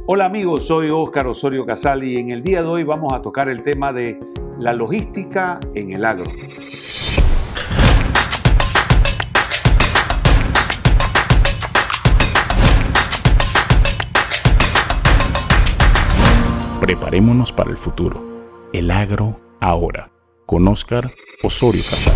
Hola amigos, soy Óscar Osorio Casal y en el día de hoy vamos a tocar el tema de la logística en el agro. Preparémonos para el futuro. El agro ahora. Con Óscar Osorio Casal.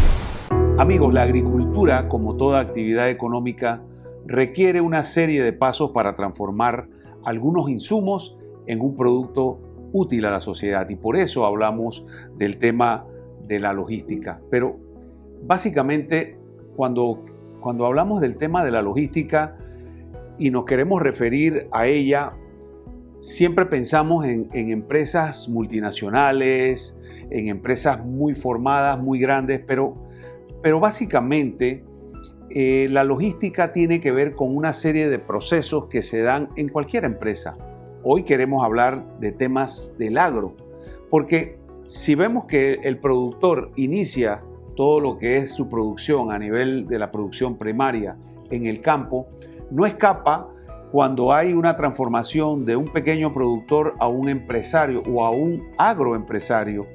Amigos, la agricultura, como toda actividad económica, requiere una serie de pasos para transformar algunos insumos en un producto útil a la sociedad. Y por eso hablamos del tema de la logística. Pero básicamente, cuando hablamos del tema de la logística y nos queremos referir a ella, siempre pensamos en empresas multinacionales, en empresas muy formadas, muy grandes, pero básicamente la logística tiene que ver con una serie de procesos que se dan en cualquier empresa. Hoy queremos hablar de temas del agro, porque si vemos que el productor inicia todo lo que es su producción a nivel de la producción primaria en el campo, no escapa cuando hay una transformación de un pequeño productor a un empresario o a un agroempresario,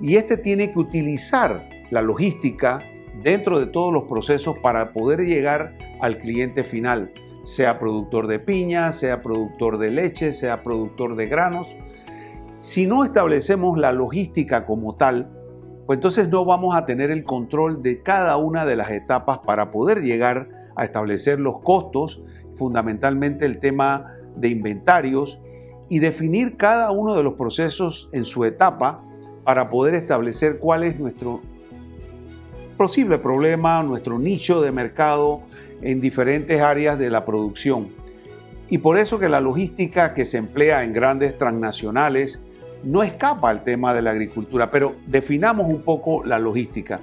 y este tiene que utilizar la logística dentro de todos los procesos para poder llegar al cliente final, sea productor de piña, sea productor de leche, sea productor de granos. Si no establecemos la logística como tal, pues entonces no vamos a tener el control de cada una de las etapas para poder llegar a establecer los costos, fundamentalmente el tema de inventarios, y definir cada uno de los procesos en su etapa para poder establecer cuál es nuestro posible problema, nuestro nicho de mercado en diferentes áreas de la producción. Y por eso que la logística que se emplea en grandes transnacionales no escapa al tema de la agricultura, pero definamos un poco la logística.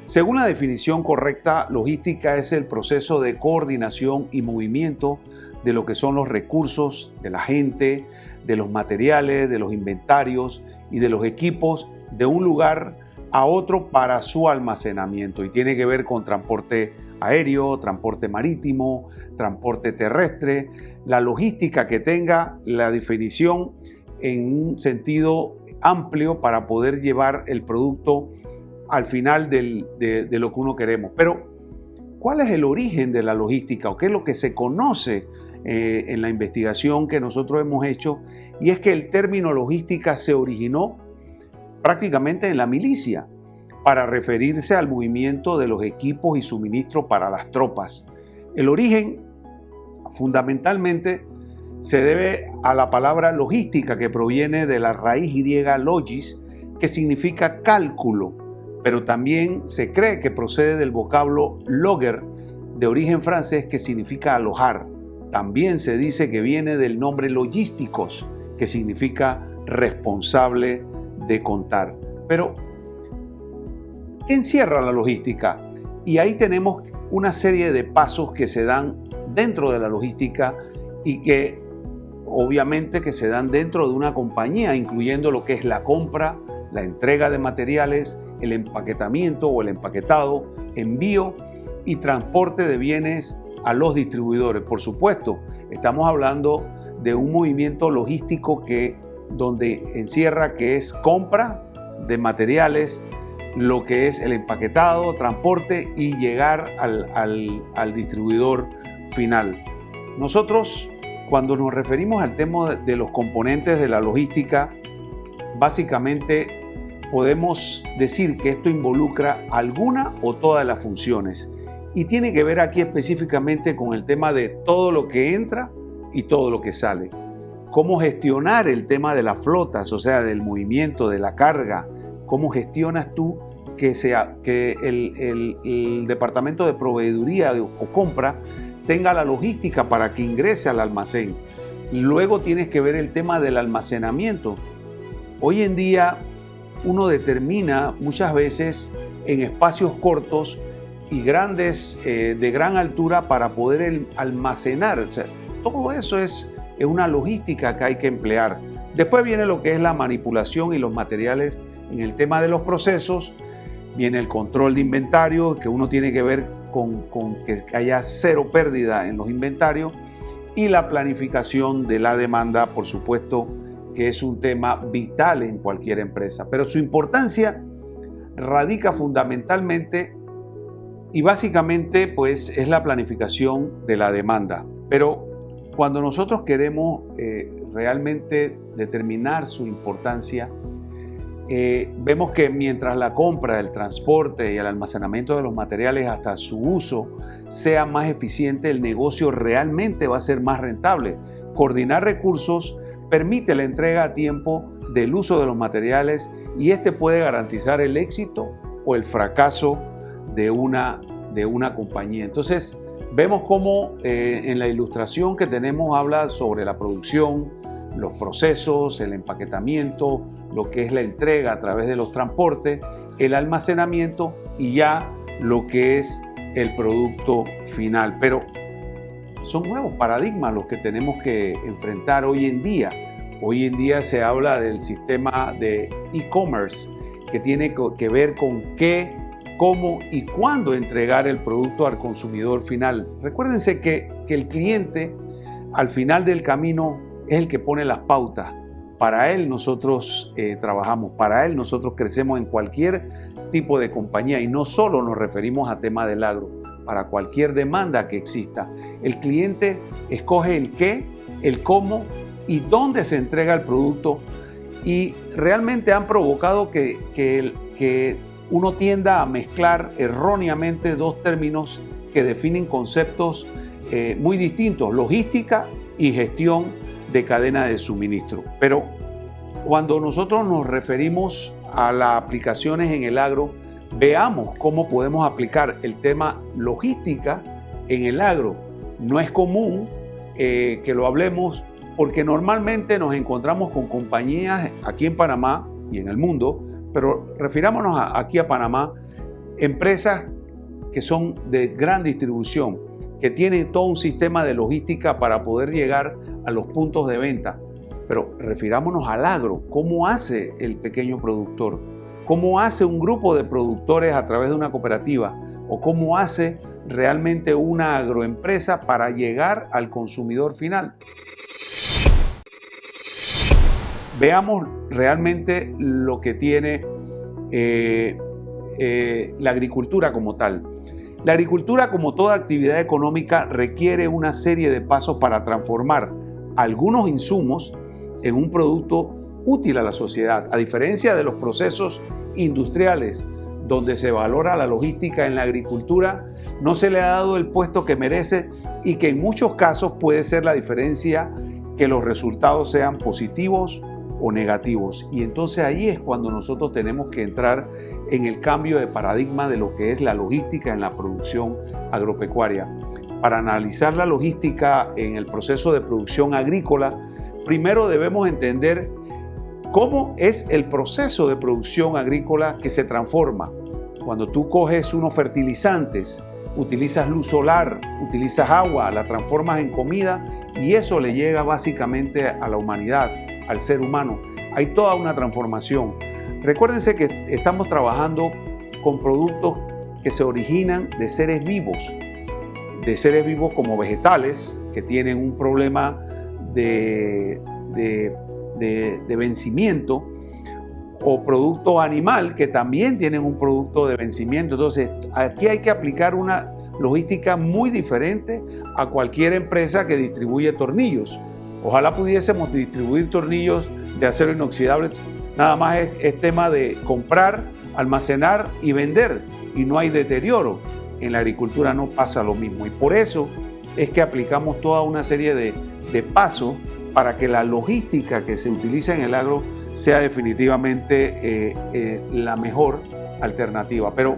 Según la definición correcta, logística es el proceso de coordinación y movimiento de lo que son los recursos, de la gente, de los materiales, de los inventarios y de los equipos de un lugar a otro para su almacenamiento, y tiene que ver con transporte aéreo, transporte marítimo, transporte terrestre, la logística que tenga la definición en un sentido amplio para poder llevar el producto al final de lo que uno queremos. Pero, ¿cuál es el origen de la logística o qué es lo que se conoce en la investigación que nosotros hemos hecho? Y es que el término logística se originó prácticamente en la milicia, para referirse al movimiento de los equipos y suministros para las tropas. El origen fundamentalmente se debe a la palabra logística, que proviene de la raíz griega logis, que significa cálculo, pero también se cree que procede del vocablo loger, de origen francés, que significa alojar. También se dice que viene del nombre logísticos, que significa responsable de contar. Pero, ¿qué encierra la logística? Y ahí tenemos una serie de pasos que se dan dentro de la logística y que obviamente que se dan dentro de una compañía, incluyendo lo que es la compra, la entrega de materiales, el empaquetamiento o el empaquetado, envío y transporte de bienes a los distribuidores. Por supuesto, estamos hablando de un movimiento logístico donde encierra que es compra de materiales, lo que es el empaquetado, transporte y llegar al distribuidor final. Nosotros, cuando nos referimos al tema de los componentes de la logística, básicamente podemos decir que esto involucra alguna o todas las funciones, y tiene que ver aquí específicamente con el tema de todo lo que entra y todo lo que sale. Cómo gestionar el tema de las flotas, o sea, del movimiento, de la carga. ¿Cómo gestionas tú que el departamento de proveeduría o compra tenga la logística para que ingrese al almacén? Luego tienes que ver el tema del almacenamiento. Hoy en día uno determina muchas veces en espacios cortos y grandes, de gran altura, para poder almacenar. O sea, todo eso es una logística que hay que emplear. Después viene lo que es la manipulación y los materiales en el tema de los procesos. Viene el control de inventario, que uno tiene que ver con que haya cero pérdida en los inventarios. y la planificación de la demanda, por supuesto, que es un tema vital en cualquier empresa. Pero su importancia radica fundamentalmente y básicamente pues es la planificación de la demanda. Pero cuando nosotros queremos realmente determinar su importancia, vemos que mientras la compra, el transporte y el almacenamiento de los materiales hasta su uso sea más eficiente, el negocio realmente va a ser más rentable. Coordinar recursos permite la entrega a tiempo del uso de los materiales y este puede garantizar el éxito o el fracaso de una compañía. Entonces, vemos cómo en la ilustración que tenemos habla sobre la producción, los procesos, el empaquetamiento, lo que es la entrega a través de los transportes, el almacenamiento y ya lo que es el producto final. Pero son nuevos paradigmas los que tenemos que enfrentar hoy en día. Hoy en día se habla del sistema de e-commerce que tiene que ver con qué, cómo y cuándo entregar el producto al consumidor final. Recuérdense que el cliente al final del camino es el que pone las pautas. Para él nosotros trabajamos, para él nosotros crecemos en cualquier tipo de compañía y no solo nos referimos a tema del agro, para cualquier demanda que exista. El cliente escoge el qué, el cómo y dónde se entrega el producto y realmente han provocado que uno tienda a mezclar erróneamente dos términos que definen conceptos muy distintos, logística y gestión de cadena de suministro. Pero cuando nosotros nos referimos a las aplicaciones en el agro, veamos cómo podemos aplicar el tema logística en el agro. No es común que lo hablemos porque normalmente nos encontramos con compañías aquí en Panamá y en el mundo, pero refirámonos aquí a Panamá, empresas que son de gran distribución, que tienen todo un sistema de logística para poder llegar a los puntos de venta. Pero refirámonos al agro, ¿cómo hace el pequeño productor? ¿Cómo hace un grupo de productores a través de una cooperativa? ¿O cómo hace realmente una agroempresa para llegar al consumidor final? Veamos realmente lo que tiene la agricultura como tal. La agricultura, como toda actividad económica, requiere una serie de pasos para transformar algunos insumos en un producto útil a la sociedad. A diferencia de los procesos industriales, donde se valora la logística, en la agricultura no se le ha dado el puesto que merece y que en muchos casos puede ser la diferencia que los resultados sean positivos o negativos. Y entonces ahí es cuando nosotros tenemos que entrar en el cambio de paradigma de lo que es la logística en la producción agropecuaria. Para analizar la logística en el proceso de producción agrícola, primero debemos entender cómo es el proceso de producción agrícola que se transforma. Cuando tú coges unos fertilizantes, utilizas luz solar, utilizas agua, la transformas en comida y eso le llega básicamente a la humanidad, al ser humano. Hay toda una transformación. Recuérdense que estamos trabajando con productos que se originan de seres vivos como vegetales que tienen un problema de vencimiento, o productos animal que también tienen un producto de vencimiento. Entonces aquí hay que aplicar una logística muy diferente a cualquier empresa que distribuye tornillos. Ojalá pudiésemos distribuir tornillos de acero inoxidable. Nada más es tema de comprar, almacenar y vender y no hay deterioro. En la agricultura no pasa lo mismo y por eso es que aplicamos toda una serie de pasos para que la logística que se utiliza en el agro sea definitivamente la mejor alternativa. Pero,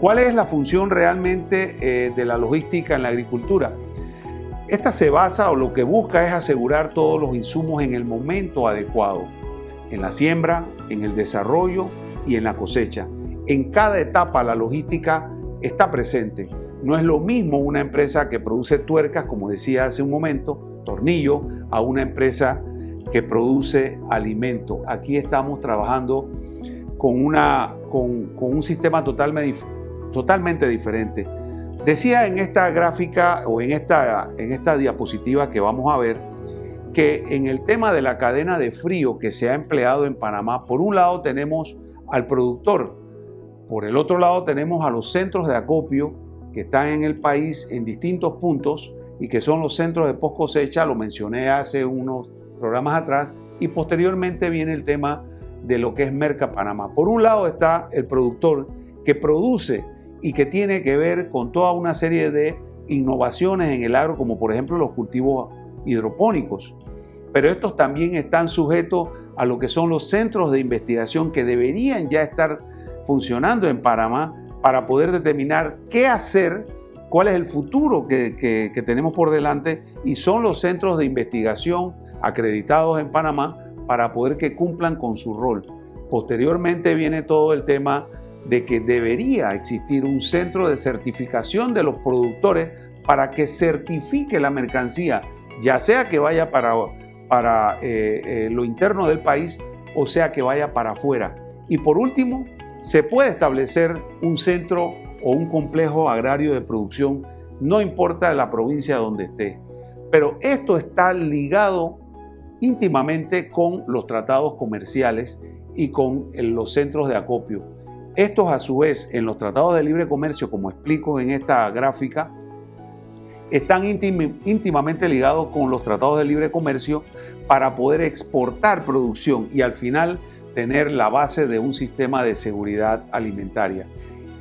¿cuál es la función realmente de la logística en la agricultura? Esta se basa o lo que busca es asegurar todos los insumos en el momento adecuado, en la siembra, en el desarrollo y en la cosecha. En cada etapa la logística está presente. No es lo mismo una empresa que produce tuercas, como decía hace un momento, tornillo, a una empresa que produce alimento. Aquí estamos trabajando con un sistema totalmente diferente. Decía en esta gráfica o en esta diapositiva que vamos a ver que en el tema de la cadena de frío que se ha empleado en Panamá, por un lado tenemos al productor, por el otro lado tenemos a los centros de acopio que están en el país en distintos puntos y que son los centros de post cosecha, lo mencioné hace unos programas atrás, y posteriormente viene el tema de lo que es Merca Panamá. Por un lado está el productor que produce y que tiene que ver con toda una serie de innovaciones en el agro, como por ejemplo los cultivos hidropónicos. Pero estos también están sujetos a lo que son los centros de investigación que deberían ya estar funcionando en Panamá para poder determinar qué hacer, cuál es el futuro que tenemos por delante, y son los centros de investigación acreditados en Panamá para poder que cumplan con su rol. Posteriormente viene todo el tema de que debería existir un centro de certificación de los productores para que certifique la mercancía, ya sea que vaya para lo interno del país o sea que vaya para afuera. Y por último, se puede establecer un centro o un complejo agrario de producción, no importa la provincia donde esté. Pero esto está ligado íntimamente con los tratados comerciales y con los centros de acopio. Estos, a su vez, en los tratados de libre comercio, como explico en esta gráfica, están íntimamente ligados con los tratados de libre comercio para poder exportar producción y al final tener la base de un sistema de seguridad alimentaria.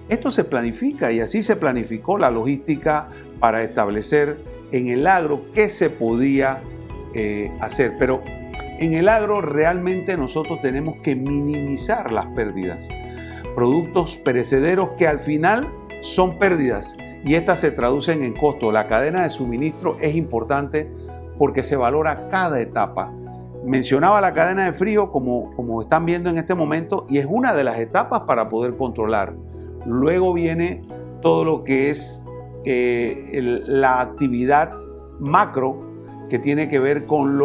Esto se planifica y así se planificó la logística para establecer en el agro qué se podía hacer. Pero en el agro realmente nosotros tenemos que minimizar las pérdidas. Productos perecederos que al final son pérdidas y estas se traducen en costo. La cadena de suministro es importante porque se valora cada etapa. Mencionaba la cadena de frío como están viendo en este momento y es una de las etapas para poder controlar. Luego viene todo lo que es la actividad macro que tiene que ver con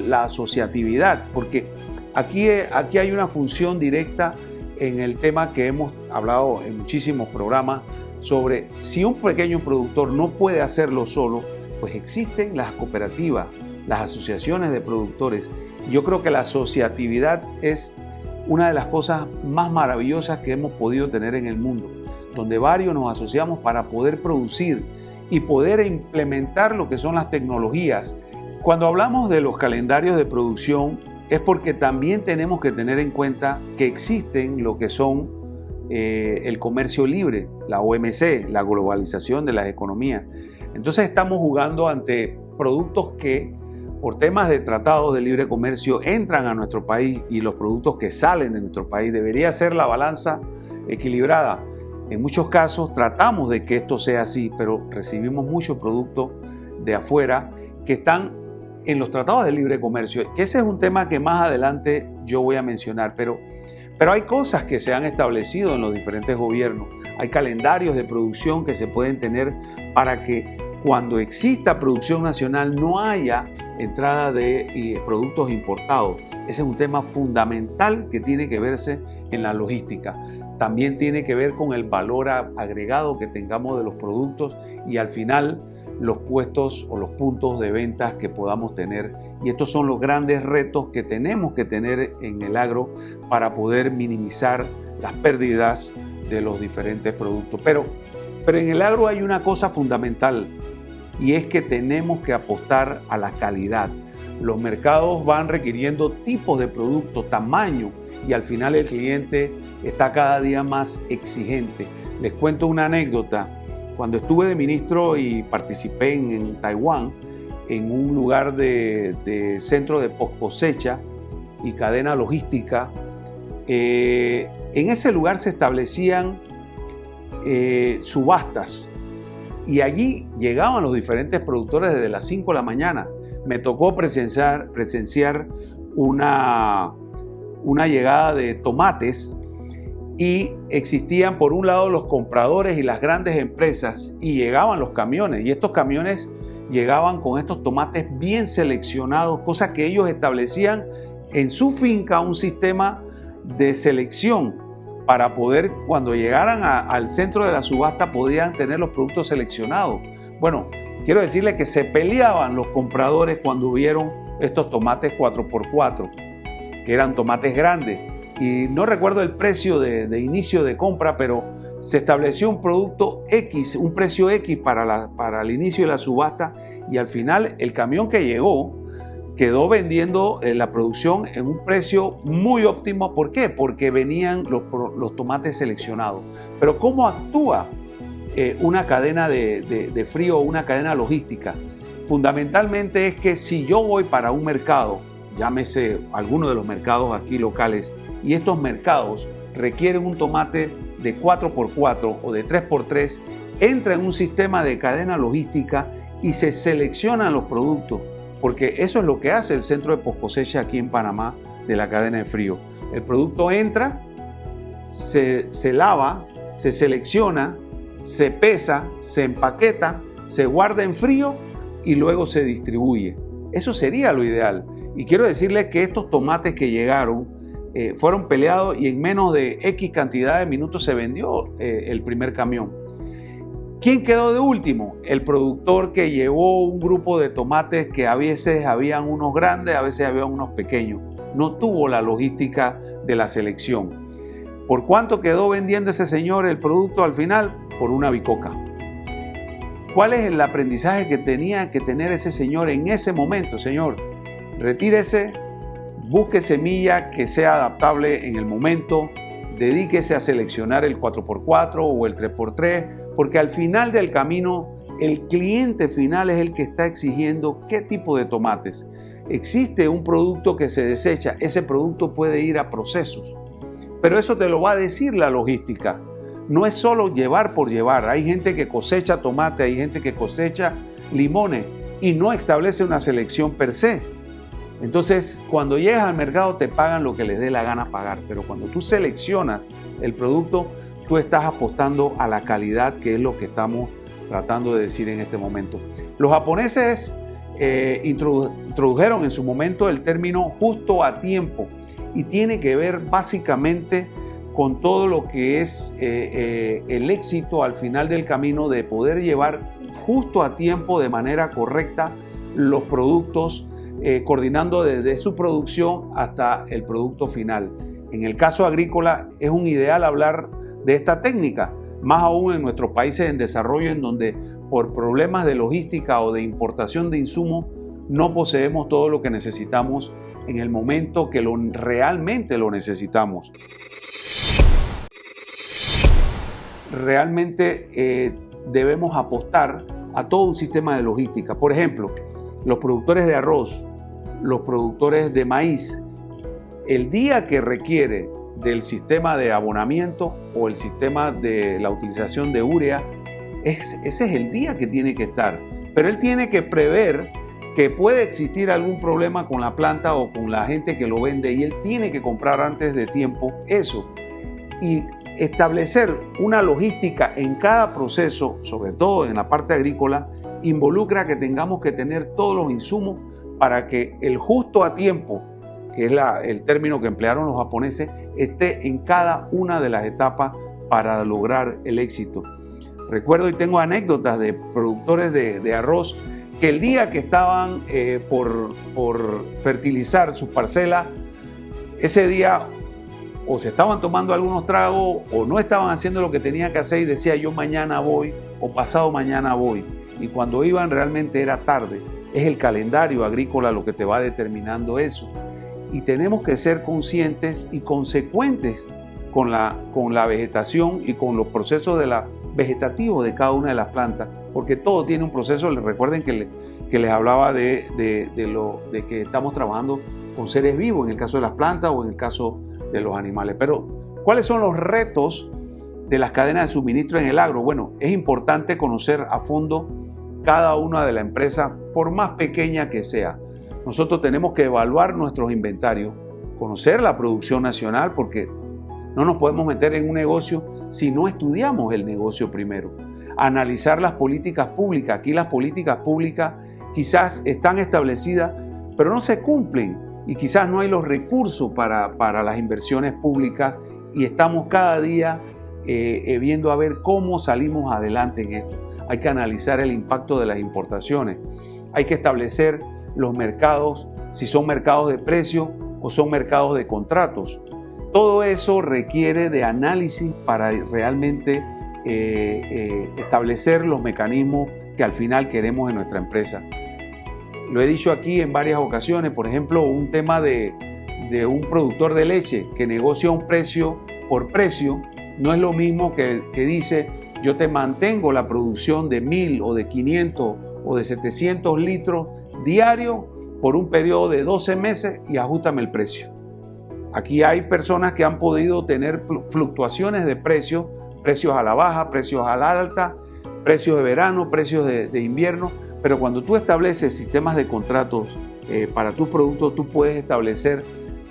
la asociatividad, porque aquí hay una función directa en el tema que hemos hablado en muchísimos programas sobre si un pequeño productor no puede hacerlo solo, pues existen las cooperativas, las asociaciones de productores. Yo creo que la asociatividad es una de las cosas más maravillosas que hemos podido tener en el mundo, donde varios nos asociamos para poder producir y poder implementar lo que son las tecnologías. Cuando hablamos de los calendarios de producción es porque también tenemos que tener en cuenta que existen lo que son el comercio libre, la OMC, la globalización de las economías. Entonces estamos jugando ante productos que por temas de tratados de libre comercio entran a nuestro país y los productos que salen de nuestro país. Debería ser la balanza equilibrada. En muchos casos tratamos de que esto sea así, pero recibimos muchos productos de afuera que están en los tratados de libre comercio, que ese es un tema que más adelante yo voy a mencionar, pero hay cosas que se han establecido en los diferentes gobiernos. Hay calendarios de producción que se pueden tener para que cuando exista producción nacional no haya entrada de productos importados. Ese es un tema fundamental que tiene que verse en la logística. También tiene que ver con el valor agregado que tengamos de los productos y al final los puestos o los puntos de ventas que podamos tener. Y estos son los grandes retos que tenemos que tener en el agro para poder minimizar las pérdidas de los diferentes productos. Pero en el agro hay una cosa fundamental y es que tenemos que apostar a la calidad. Los mercados van requiriendo tipos de productos, tamaño y al final el cliente está cada día más exigente. Les cuento una anécdota. Cuando estuve de ministro y participé en Taiwán, en un lugar de centro de post cosecha y cadena logística, en ese lugar se establecían subastas y allí llegaban los diferentes productores desde las 5 de la mañana. Me tocó presenciar una llegada de tomates y existían por un lado los compradores y las grandes empresas y llegaban los camiones y estos camiones llegaban con estos tomates bien seleccionados, cosa que ellos establecían en su finca un sistema de selección para poder, cuando llegaran al centro de la subasta, podían tener los productos seleccionados. Bueno, quiero decirle que se peleaban los compradores cuando vieron estos tomates 4x4, que eran tomates grandes. Y no recuerdo el precio de inicio de compra, pero se estableció un producto X, un precio X para el inicio de la subasta, y al final el camión que llegó quedó vendiendo la producción en un precio muy óptimo. ¿Por qué? Porque venían los tomates seleccionados. Pero ¿cómo actúa una cadena de frío o una cadena logística? Fundamentalmente es que si yo voy para un mercado, llámese alguno de los mercados aquí locales, y estos mercados requieren un tomate de 4x4 o de 3x3, entra en un sistema de cadena logística y se seleccionan los productos, porque eso es lo que hace el centro de poscosecha aquí en Panamá de la cadena de frío. El producto entra, se lava, se selecciona, se pesa, se empaqueta, se guarda en frío y luego se distribuye. Eso sería lo ideal. Y quiero decirles que estos tomates que llegaron fueron peleados y en menos de X cantidad de minutos se vendió el primer camión. ¿Quién quedó de último? El productor que llevó un grupo de tomates que a veces habían unos grandes, a veces habían unos pequeños. No tuvo la logística de la selección. ¿Por cuánto quedó vendiendo ese señor el producto al final? Por una bicoca. ¿Cuál es el aprendizaje que tenía que tener ese señor en ese momento? Señor, retírese, busque semilla que sea adaptable en el momento, dedíquese a seleccionar el 4x4 o el 3x3, porque al final del camino el cliente final es el que está exigiendo qué tipo de tomates. Existe un producto que se desecha, ese producto puede ir a procesos, pero eso te lo va a decir la logística. No es solo llevar por llevar. Hay gente que cosecha tomate, hay gente que cosecha limones y no establece una selección per se. Entonces, cuando llegas al mercado te pagan lo que les dé la gana pagar, pero cuando tú seleccionas el producto, tú estás apostando a la calidad, que es lo que estamos tratando de decir en este momento. Los japoneses introdujeron en su momento el término justo a tiempo y tiene que ver básicamente con todo lo que es el éxito al final del camino de poder llevar justo a tiempo, de manera correcta, los productos, coordinando desde su producción hasta el producto final. En el caso agrícola es un ideal hablar de esta técnica, más aún en nuestros países en desarrollo, en donde por problemas de logística o de importación de insumos no poseemos todo lo que necesitamos en el momento que realmente lo necesitamos. Realmente debemos apostar a todo un sistema de logística. Por ejemplo, los productores de arroz, los productores de maíz, el día que requiere del sistema de abonamiento o el sistema de la utilización de urea, ese es el día que tiene que estar. Pero él tiene que prever que puede existir algún problema con la planta o con la gente que lo vende, y él tiene que comprar antes de tiempo eso. Y establecer una logística en cada proceso, sobre todo en la parte agrícola, involucra que tengamos que tener todos los insumos para que el justo a tiempo, que es el término que emplearon los japoneses, esté en cada una de las etapas para lograr el éxito. Recuerdo y tengo anécdotas de productores de arroz que el día que estaban por fertilizar sus parcelas, ese día o se estaban tomando algunos tragos o no estaban haciendo lo que tenían que hacer y decía yo mañana voy o pasado mañana voy. Y cuando iban realmente era tarde. Es el calendario agrícola lo que te va determinando eso. Y tenemos que ser conscientes y consecuentes con la vegetación y con los procesos vegetativos de cada una de las plantas, porque todo tiene un proceso. Recuerden que les hablaba de que estamos trabajando con seres vivos en el caso de las plantas o en el caso de los animales. Pero, ¿cuáles son los retos de las cadenas de suministro en el agro? Bueno, es importante conocer a fondo cada una de las empresas, por más pequeña que sea. Nosotros tenemos que evaluar nuestros inventarios, conocer la producción nacional, porque no nos podemos meter en un negocio si no estudiamos el negocio primero. Analizar las políticas públicas. Aquí las políticas públicas quizás están establecidas, pero no se cumplen y quizás no hay los recursos para las inversiones públicas y estamos cada día viendo a ver cómo salimos adelante en esto. Hay que analizar el impacto de las importaciones, hay que establecer los mercados, si son mercados de precio o son mercados de contratos. Todo eso requiere de análisis para realmente establecer los mecanismos que al final queremos en nuestra empresa. Lo he dicho aquí en varias ocasiones, por ejemplo, un tema de un productor de leche que negocia un precio por precio, no es lo mismo que dice: yo te mantengo la producción de 1000 o de 500 o de 700 litros diarios por un periodo de 12 meses y ajústame el precio. Aquí hay personas que han podido tener fluctuaciones de precios a la baja, precios a la alta, precios de verano, precios de invierno, pero cuando tú estableces sistemas de contratos para tus productos, tú puedes establecer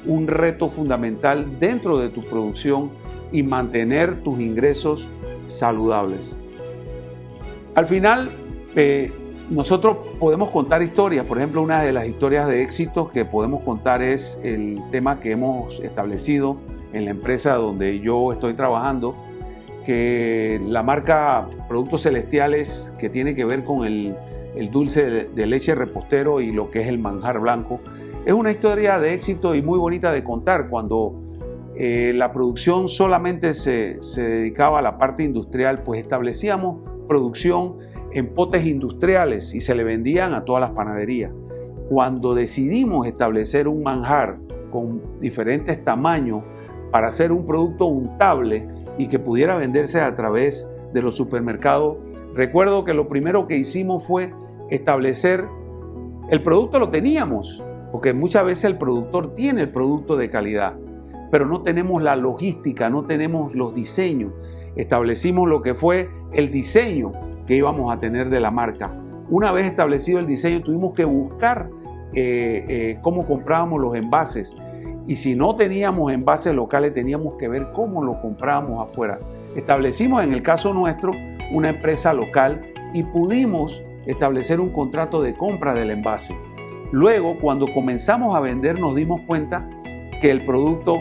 un reto fundamental dentro de tu producción y mantener tus ingresos saludables. Al final, nosotros podemos contar historias. Por ejemplo, una de las historias de éxito que podemos contar es el tema que hemos establecido en la empresa donde yo estoy trabajando, que la marca Productos Celestiales, que tiene que ver con el dulce de leche repostero y lo que es el manjar blanco, es una historia de éxito y muy bonita de contar. Cuando la producción solamente se dedicaba a la parte industrial, pues establecíamos producción en potes industriales y se le vendían a todas las panaderías. Cuando decidimos establecer un manjar con diferentes tamaños para hacer un producto untable y que pudiera venderse a través de los supermercados, recuerdo que lo primero que hicimos fue establecer el producto. Lo teníamos, porque muchas veces el productor tiene el producto de calidad, pero no tenemos la logística, no tenemos los diseños. Establecimos lo que fue el diseño que íbamos a tener de la marca. Una vez establecido el diseño, tuvimos que buscar cómo comprábamos los envases, y si no teníamos envases locales, teníamos que ver cómo lo comprábamos afuera. Establecimos en el caso nuestro una empresa local y pudimos establecer un contrato de compra del envase. Luego, cuando comenzamos a vender, nos dimos cuenta que el producto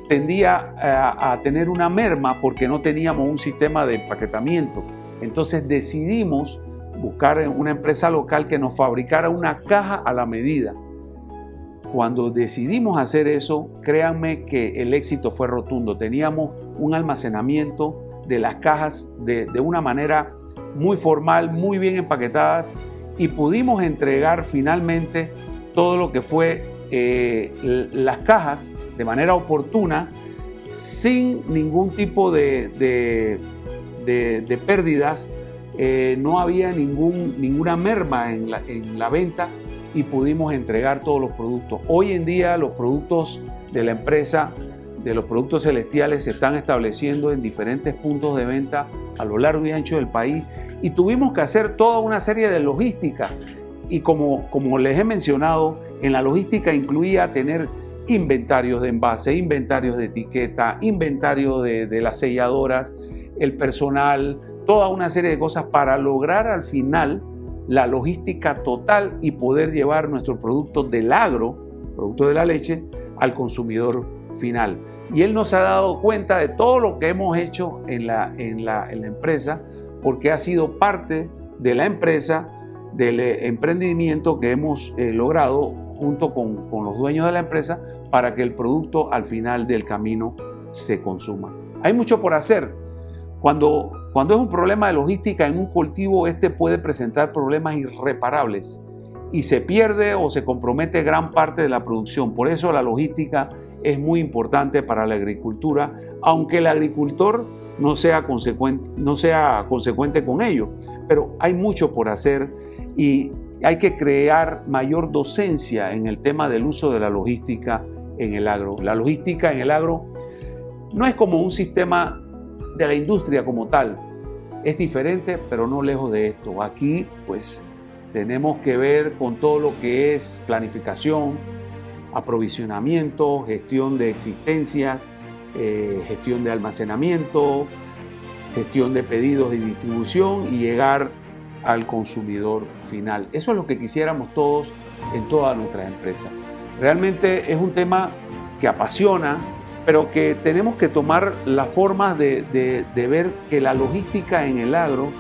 tendía a tener una merma porque no teníamos un sistema de empaquetamiento. Entonces decidimos buscar una empresa local que nos fabricara una caja a la medida. Cuando decidimos hacer eso, créanme que el éxito fue rotundo. Teníamos un almacenamiento de las cajas de una manera muy formal, muy bien empaquetadas, y pudimos entregar finalmente todo lo que fue las cajas de manera oportuna, sin ningún tipo de pérdidas. No había ninguna merma en la venta y pudimos entregar todos los productos. Hoy en día los productos de la empresa, de los Productos Celestiales, se están estableciendo en diferentes puntos de venta a lo largo y ancho del país, y tuvimos que hacer toda una serie de logística. Y como les he mencionado, en la logística incluía tener inventarios de envase, inventarios de etiqueta, inventario de las selladoras, el personal, toda una serie de cosas para lograr al final la logística total y poder llevar nuestro producto del agro, producto de la leche, al consumidor final. Y él nos ha dado cuenta de todo lo que hemos hecho en la empresa, porque ha sido parte de la empresa, del emprendimiento que hemos logrado junto con los dueños de la empresa, para que el producto al final del camino se consuma. Hay mucho por hacer. Cuando es un problema de logística en un cultivo, este puede presentar problemas irreparables y se pierde o se compromete gran parte de la producción. Por eso la logística es muy importante para la agricultura, aunque el agricultor no sea consecuente con ello. Pero hay mucho por hacer y hay que crear mayor docencia en el tema del uso de la logística en el agro. La logística en el agro no es como un sistema de la industria como tal, es diferente, pero no lejos de esto. Aquí pues tenemos que ver con todo lo que es planificación, aprovisionamiento, gestión de existencias, gestión de almacenamiento, gestión de pedidos y distribución, y llegar al consumidor final. Eso es lo que quisiéramos todos en todas nuestras empresas. Realmente es un tema que apasiona, pero que tenemos que tomar las formas de ver que la logística en el agro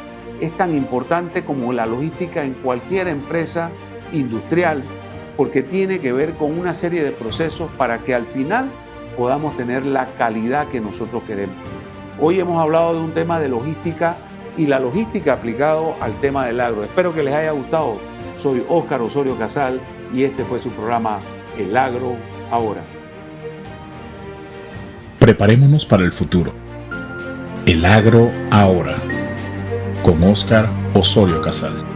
es tan importante como la logística en cualquier empresa industrial, porque tiene que ver con una serie de procesos para que al final podamos tener la calidad que nosotros queremos. Hoy hemos hablado de un tema de logística y la logística aplicado al tema del agro. Espero que les haya gustado. Soy Óscar Osorio Casal y este fue su programa El Agro Ahora. Preparémonos para el futuro. El Agro Ahora, con Óscar Osorio Casal.